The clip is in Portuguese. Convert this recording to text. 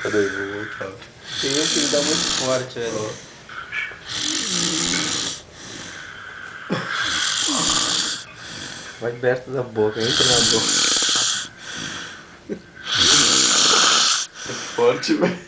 Peraí, vou voltar. Tem um que dá muito forte, velho. Vai perto da boca, entra na boca. É forte, velho.